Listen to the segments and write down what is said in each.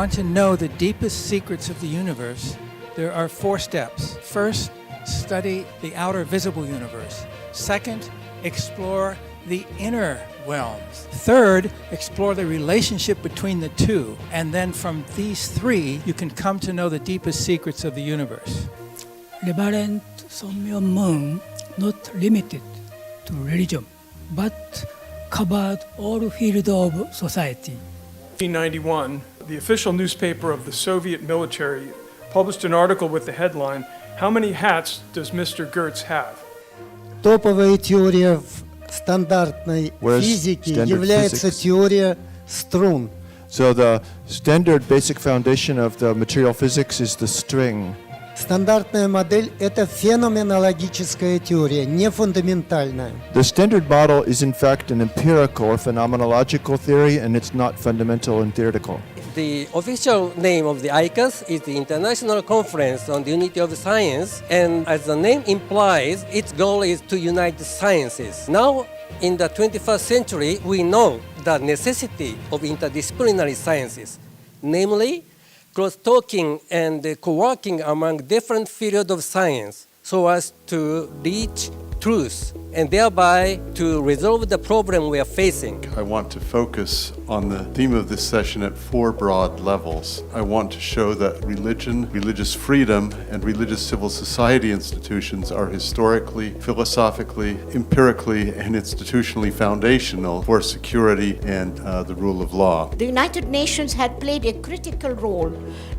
want to know the deepest secrets of the universe, there are 4 steps. First, study the outer visible universe. Second, explore the inner realms. Third, explore the relationship between the two. And then from these 3, you can come to know the deepest secrets of the universe. Reverend Sun Myung Moon not limited to religion, but covered all fields of society. 1991, the official newspaper of the Soviet military published an article with the headline, "How many hats does Mr. Gertz have?" Топовая теория в стандартной физике является теория струн. So the standard basic foundation of the material physics is the string. Стандартная модель – это феноменологическая теория, не фундаментальная. The standard model is in fact an empirical or phenomenological theory, and it's not fundamental and theoretical. The official name of the ICAS is the International Conference on the Unity of Science, and as the name implies, its goal is to unite the sciences. Now, in the 21st century, we know the necessity of interdisciplinary sciences, namely cross-talking and co-working among different fields of science so as to reach truth and thereby to resolve the problem we are facing. I want to focus on the theme of this session at 4 broad levels. I want to show that religion, religious freedom, and religious civil society institutions are historically, philosophically, empirically, and institutionally foundational for security and the rule of law. The United Nations had played a critical role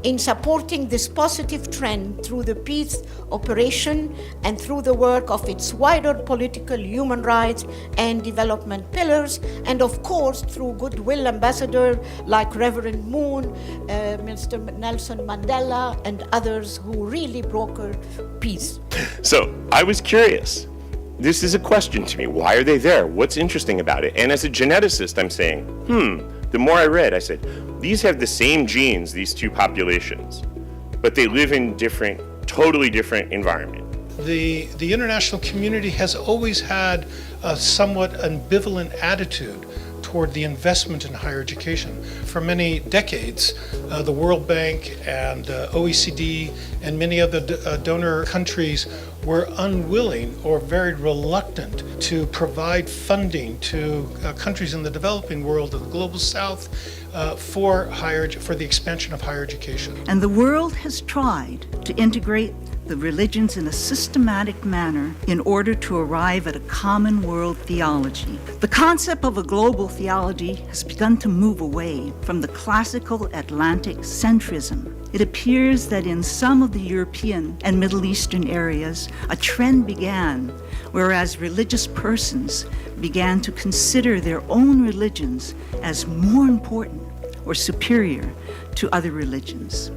in supporting this positive trend through the peace operation and through the work of its wider political, human rights, and development pillars, and of course through goodwill ambassadors like Reverend Moon, Mr. Nelson Mandela, and others who really brokered peace. So I was curious. This is a question to me. Why are they there? What's interesting about it? And as a geneticist, I'm saying, the more I read, I said, these have the same genes, these 2 populations, but they live in totally different environments. The international community has always had a somewhat ambivalent attitude toward the investment in higher education. For many decades, the World Bank and OECD and many other donor countries were unwilling or very reluctant to provide funding to countries in the developing world of the global south for the expansion of higher education. And the world has tried to integrate the religions in a systematic manner in order to arrive at a common world theology. The concept of a global theology has begun to move away from the classical Atlantic centrism. It appears that in some of the European and Middle Eastern areas, a trend began whereas religious persons began to consider their own religions as more important or superior to other religions.